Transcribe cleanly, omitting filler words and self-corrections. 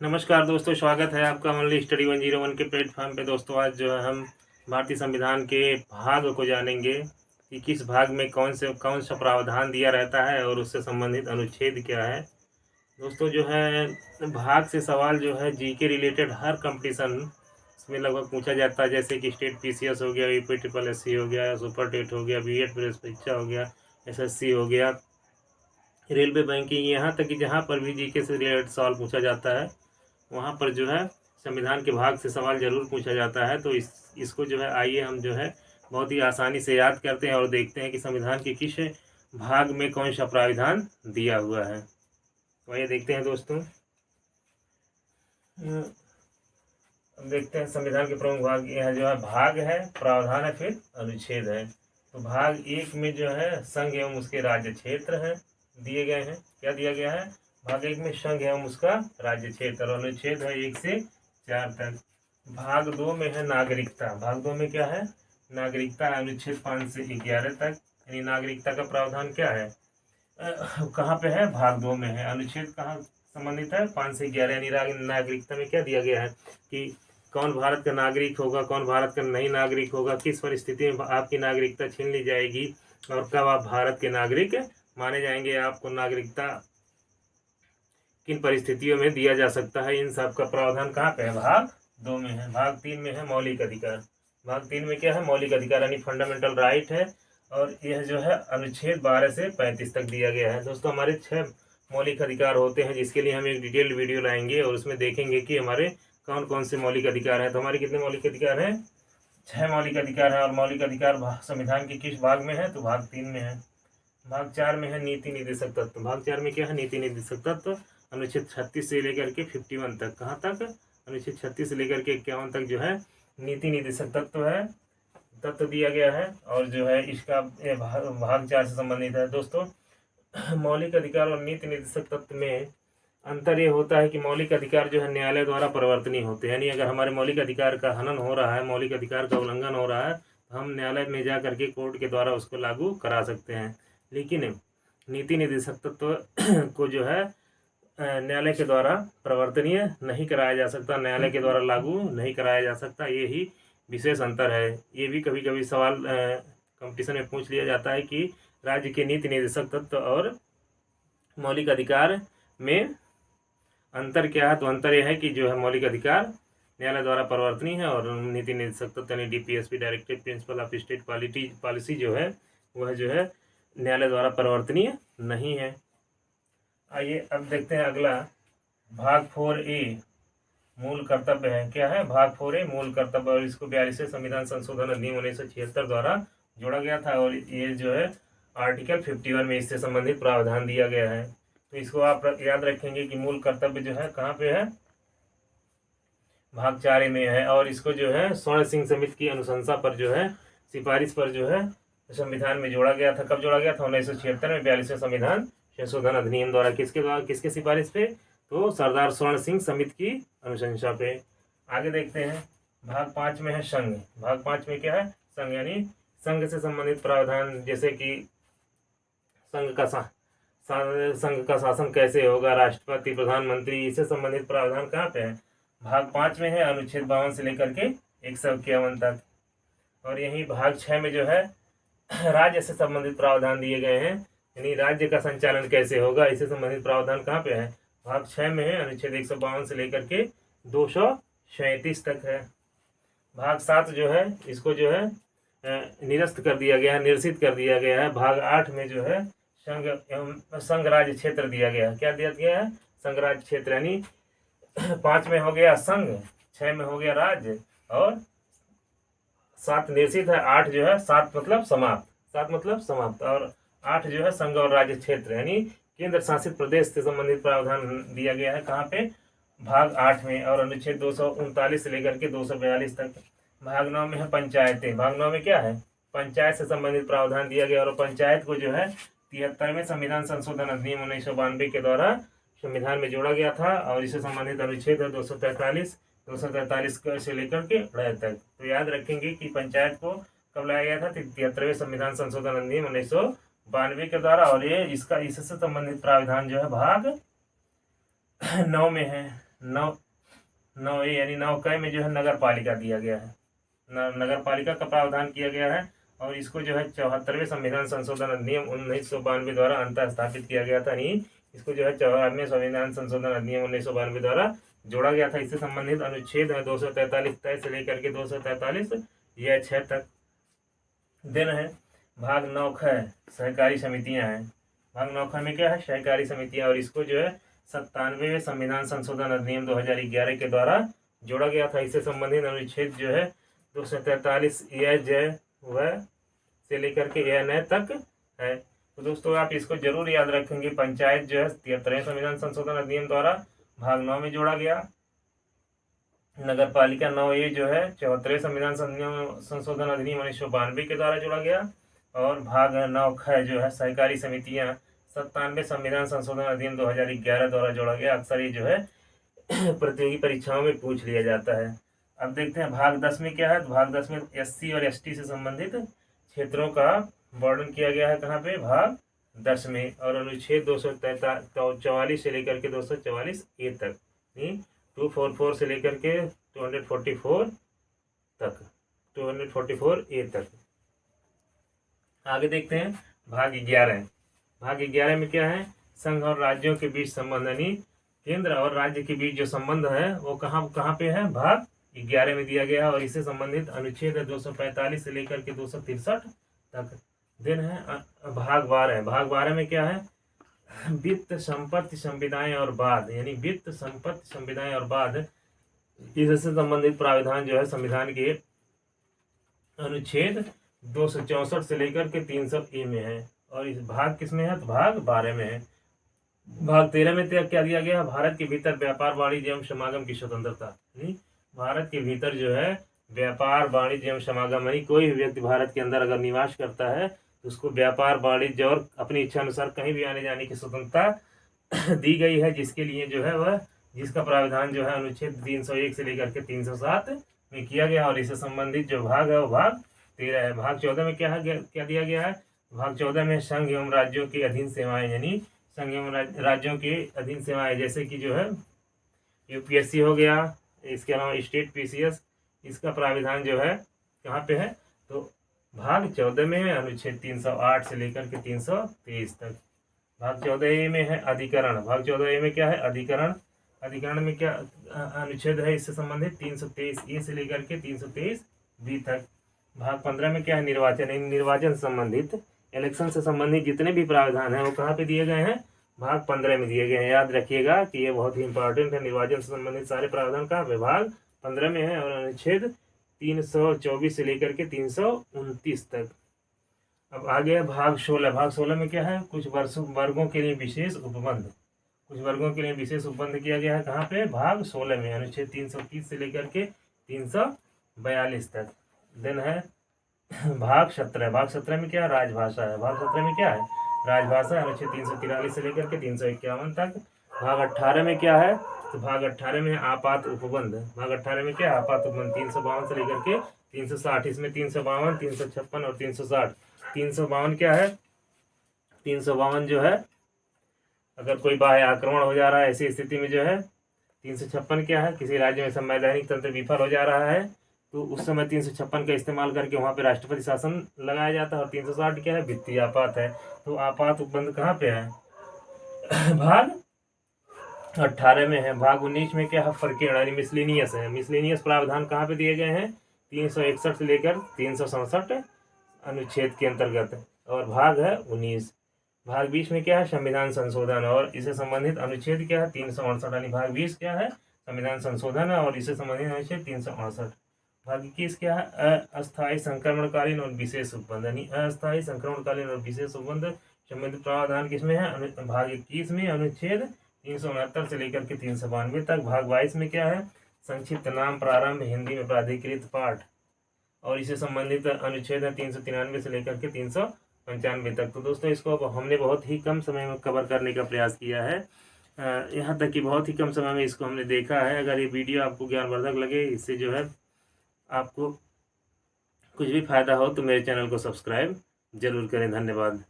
नमस्कार दोस्तों, स्वागत है आपका ओनली स्टडी 101 के प्लेटफॉर्म पे। दोस्तों आज जो है हम भारतीय संविधान के भाग को जानेंगे कि किस भाग में कौन सा प्रावधान दिया रहता है और उससे संबंधित अनुच्छेद क्या है। दोस्तों जो है भाग से सवाल जो है जीके रिलेटेड हर कंपटीशन में लगभग पूछा जाता है, जैसे कि स्टेट पीसीएस हो गया, यूपी ट्रिपल एससी हो गया, सुपर टेट हो गया, बीएड प्रवेश परीक्षा हो गया, एसएससी हो गया, रेलवे बैंकिंग, यहाँ तक कि जहाँ पर भी जीके से रिलेटेड सवाल पूछा जाता है वहाँ पर जो है संविधान के भाग से सवाल जरूर पूछा जाता है। तो इसको जो है आइए हम जो है बहुत ही आसानी से याद करते हैं और देखते हैं कि संविधान के किस भाग में कौन सा प्राविधान दिया हुआ है। तो आइए देखते हैं दोस्तों। अब देखते हैं संविधान के प्रमुख भाग। यह जो है भाग है, प्रावधान है, फिर अनुच्छेद है। तो भाग 1 में जो है संघ एवं उसके राज्य क्षेत्र हैं दिए गए हैं। क्या दिया गया है? भाग 1 में संघ एवं उसका राज्य क्षेत्र और अनुच्छेद है 1 से 4 तक। भाग 2 में है नागरिकता। भाग 2 में क्या है? नागरिकता, अनुच्छेद 5 से 11 तक। यानी नागरिकता का प्रावधान क्या है, कहाँ पे है? भाग 2 में है। अनुच्छेद कहाँ संबंधित है? 5 से 11। यानी नागरिकता में क्या दिया गया है कि कौन भारत का नागरिक होगा, कौन भारत का नहीं नागरिक होगा, किस परिस्थिति में आपकी नागरिकता छीन ली जाएगी और कब आप भारत के नागरिक माने जाएंगे, आपको नागरिकता किन परिस्थितियों में दिया जा सकता है। इन सब का प्रावधान कहाँ पे है? भाग 2 में है। भाग 3 में है मौलिक अधिकार। भाग 3 में क्या है? मौलिक अधिकार यानी फंडामेंटल राइट है और यह जो है अनुच्छेद 12 से 35 तक दिया गया है। दोस्तों हमारे 6 मौलिक अधिकार होते हैं, जिसके लिए हम एक डिटेल्ड वीडियो लाएंगे और उसमें देखेंगे कि हमारे कौन कौन से मौलिक अधिकार हैं। तो हमारे कितने मौलिक अधिकार हैं? 6 मौलिक अधिकार हैं। और मौलिक अधिकार संविधान के किस भाग में है? तो भाग 3 में है। भाग 4 में है नीति निर्देशक तत्व। भाग 4 में क्या है? नीति निर्देशक तत्व। अनुच्छेद 36 से लेकर के 51 तक। कहाँ तक? अनुच्छेद 36 से लेकर के 51 तक जो है नीति निर्देशक तत्व है, तत्व दिया गया है और जो है इसका भाग 4 से संबंधित है। दोस्तों मौलिक अधिकार और नीति निर्देशक तत्व में अंतर ये होता है कि मौलिक अधिकार जो है न्यायालय द्वारा परिवर्तनीय होते हैं। यानी अगर हमारे मौलिक अधिकार का हनन हो रहा है, मौलिक अधिकार का उल्लंघन हो रहा है, तो हम न्यायालय में जा करके कोर्ट के द्वारा उसको लागू करा सकते हैं। लेकिन नीति निर्देशक तत्व को जो है न्यायालय के द्वारा परिवर्तनीय नहीं कराया जा सकता, न्यायालय के द्वारा लागू नहीं कराया जा सकता। ये ही विशेष अंतर है। ये भी कभी कभी सवाल कंपटीशन में पूछ लिया जाता है कि राज्य के नीति निर्देशक तत्व और मौलिक अधिकार में अंतर क्या है। तो अंतर यह है कि जो है मौलिक अधिकार न्यायालय द्वारा परिवर्तनीय है और नीति निर्देशक तत्व यानी DPSP, directive principle of state policy जो है वह जो है न्यायालय द्वारा परिवर्तनीय नहीं है। आइए अब देखते हैं अगला। भाग 4A मूल कर्तव्य है। क्या है? भाग 4A मूल कर्तव्य और इसको 42वें संविधान संशोधन अधिनियम 1976 द्वारा जोड़ा गया था और ये जो है आर्टिकल 51 में इससे संबंधित प्रावधान दिया गया है। तो इसको आप याद रखेंगे कि मूल कर्तव्य जो है कहाँ पे है? भाग 4A में है। और इसको जो है स्वर्ण सिंह समिति की अनुशंसा पर जो है, सिफारिश पर जो है संविधान में जोड़ा गया था। कब जोड़ा गया था? 1976 में 42वें संविधान संशोधन अधिनियम द्वारा। किसके द्वारा, किसके सिफारिश पे? तो सरदार स्वर्ण सिंह समिति की अनुशंसा पे। आगे देखते हैं। भाग 5 में है संघ। भाग 5 में क्या है? संघ यानी संघ से संबंधित प्रावधान, जैसे कि संघ का शासन कैसे होगा, राष्ट्रपति, प्रधानमंत्री, इससे संबंधित प्रावधान कहाँ पे है? भाग 5 में है, अनुच्छेद 52 से लेकर के 151 तक। और यही भाग 6 में जो है राज्य से संबंधित प्रावधान दिए गए हैं, यानी राज्य का संचालन कैसे होगा, इससे संबंधित प्रावधान कहाँ पे है? भाग 6 में है, अनुच्छेद 152 से लेकर के 237 तक है। भाग 7 जो है इसको जो है निरस्त कर दिया गया है, निरसित कर दिया गया है। भाग 8 में जो है संघ राज्य क्षेत्र दिया गया है। क्या दिया गया है? संघ राज्य क्षेत्र। यानी 5 में हो गया संघ, 6 में हो गया राज्य और 7 निश्चित है। 8 जो है 7 मतलब समाप्त, 7 मतलब समाप्त और 8 जो है संघ और राज्य क्षेत्र यानी केंद्र शासित प्रदेश से संबंधित प्रावधान दिया गया है। कहाँ पे? भाग 8 में। और अनुच्छेद 239 से लेकर के 242 तक। भाग 9 में है पंचायतें। भाग 9 में क्या है? पंचायत से संबंधित प्रावधान दिया गया और पंचायत को जो है 73वें संविधान संशोधन अधिनियम 1992 के द्वारा संविधान में जोड़ा गया था और इससे संबंधित अनुच्छेद है 243 से लेकर के 2 तक। तो याद रखेंगे कि पंचायत को कब लाया गया था? 73वें संविधान संशोधन अधिनियम 1992 के द्वारा और ये इससे संबंधित प्रावधान जो है भाग 9 में है। 9A यानी 9क में जो है नगर पालिका दिया गया है, नगर पालिका का प्रावधान किया गया है। और इसको जो है 74वें संविधान संशोधन अधिनियम 1992 द्वारा अंतः स्थापित किया गया था। नहीं, इसको जो है 74वें संविधान संशोधन अधिनियम 1992 द्वारा जोड़ा गया था। इससे संबंधित अनुच्छेद है 243 तय से लेकर के 243 या 6 तक। दिन है भाग 9ख सहकारी समितियां हैं। भाग 9ख में क्या है, सहकारी समितियां, और इसको जो है 97वें संविधान संशोधन अधिनियम 2011 के द्वारा जोड़ा गया था। इससे संबंधित अनुच्छेद जो है 243 या ज वह से लेकर के या न तक है। तो दोस्तों आप इसको जरूर याद रखेंगे। पंचायत जो है 73वें संविधान संशोधन अधिनियम द्वारा भाग 9 में जोड़ा गया। नगर पालिका 9A जो है 74वें संविधान संशोधन अधिनियम 1992 के द्वारा जोड़ा गया। और भाग 9ख जो है सहकारी समितियां 97वें संविधान संशोधन अधिनियम 2011 द्वारा जोड़ा गया। अक्सर ये जो है प्रतियोगी परीक्षाओं में पूछ लिया जाता है। अब देखते हैं भाग 10 में क्या है। तो भाग 10 में SC और ST से संबंधित क्षेत्रों का वर्णन किया गया है। कहाँ पे, भाग 10 में। और अनुच्छेद 244 से लेकर के 244A तक, 244 से लेकर के 244 तक, 244A तक। आगे देखते हैं भाग 11। भाग 11 में क्या है, संघ और राज्यों के बीच संबंध, यानी केंद्र और राज्य के बीच जो संबंध है वो कहाँ पे है, भाग 11 में दिया गया है। और इससे संबंधित अनुच्छेद है 245 से लेकर के 263 तक। दिन है भाग 12। भाग 12 में क्या है, वित्त संपत्ति संविदाएं और बाद, यानी वित्त संपत्ति संविदाएं और बाद, इससे संबंधित प्राविधान जो है संविधान के अनुच्छेद 264 से लेकर के 300A में है। और इस भाग किसमें है, तो भाग 12 में है। भाग 13 में क्या दिया गया, भारत के भीतर व्यापार वाणिज्य एवं समागम की स्वतंत्रता। भारत के भीतर जो है व्यापार वाणिज्य एवं समागम, यानी कोई भी व्यक्ति भारत के अंदर अगर निवास करता है तो उसको व्यापार वाणिज्य और अपनी इच्छा अनुसार कहीं भी आने जाने की स्वतंत्रता दी गई है, जिसके लिए जो है वह, जिसका प्रावधान जो है अनुच्छेद 301 से लेकर के 307 में किया गया। और इससे संबंधित जो भाग है वो भाग 13 है। भाग 14 में क्या है, क्या दिया गया है, भाग 14 में संघ एवं राज्यों के अधीन सेवाएं, यानी संघ एवं राज्यों के अधीन सेवाएं, जैसे कि जो है UPSC हो गया, इसके अलावा स्टेट PCS, इसका प्राविधान जो है कहाँ पे है, तो भाग 14 में है, अनुच्छेद 308 से लेकर के 323 तक। भाग 14A में है अधिकरण। भाग 14A में क्या है, अधिकरण। अधिकरण में क्या अनुच्छेद है इससे संबंधित 323A से लेकर के 323B तक। भाग 15 में क्या है, निर्वाचन। निर्वाचन से संबंधित, इलेक्शन से संबंधित जितने भी प्रावधान हैं वो कहाँ पे दिए गए हैं, भाग 15 में दिए गए हैं। याद रखिएगा कि ये बहुत ही इंपॉर्टेंट है। निर्वाचन से संबंधित सारे प्रावधान का भाग 15 में है। और अनुच्छेद 324 से लेकर के 329 तक। अब आगे है भाग 16। भाग 16 में क्या है, कुछ वर्गों के लिए विशेष उपबंध। कुछ वर्गों के लिए विशेष उपबंध किया गया है, कहाँ पे, भाग 16 में, अनुच्छेद 330 से लेकर के 342 तक। देन है भाग 17। भाग 17 में क्या है, राजभाषा है। भाग 17 में क्या है, राजभाषा, अनुच्छेद 343 से लेकर के 351 तक। भाग 18 में क्या है, तो भाग 18 में आपात उपबंध। भाग 18 में क्या है, आपात उपबंध, 352 से लेकर के 360। इसमें 352, 356 और 360। 352 क्या है, 352 जो है, अगर कोई बाह्य आक्रमण हो जा रहा है ऐसी स्थिति में जो है। 356 क्या है, किसी राज्य में संवैधानिक तंत्र विफल हो जा रहा है तो उस समय 356 का इस्तेमाल करके वहाँ पे राष्ट्रपति शासन लगाया जाता है। और 360 क्या है, वित्तीय आपात है। तो आपात उपबंध कहाँ पे है, भाग 18 में है। भाग 19 में क्या है, फर्केण, यानी मिसलेनियस है। मिसलेनियस प्रावधान कहाँ पे दिए गए हैं, 361 से लेकर 367 अनुच्छेद के अंतर्गत। और भाग है 19। भाग 20 में क्या है, संविधान संशोधन, और इससे संबंधित अनुच्छेद क्या है, 368, यानी भाग 20 क्या है, संविधान संशोधन है, और इससे संबंधित अनुच्छेद 368। भाग 21 क्या है, अस्थायी संक्रमणकालीन और विशेष उपबंध, यानी अस्थायी संक्रमणकालीन और विशेष उपबंध संबंधित प्रावधान किसमें है, भाग 21 में, अनुच्छेद 369 से लेकर के 392 तक। भाग 22 में क्या है, संक्षिप्त नाम प्रारंभ हिंदी में प्राधिकृत पाठ, और इससे संबंधित अनुच्छेद है 393 से लेकर के 395 तक। तो दोस्तों इसको हमने बहुत ही कम समय में कवर करने का प्रयास किया है, यहाँ तक कि बहुत ही कम समय में इसको हमने देखा है। अगर ये वीडियो आपको ज्ञानवर्धक लगे, इससे जो है आपको कुछ भी फायदा हो, तो मेरे चैनल को सब्सक्राइब जरूर करें। धन्यवाद।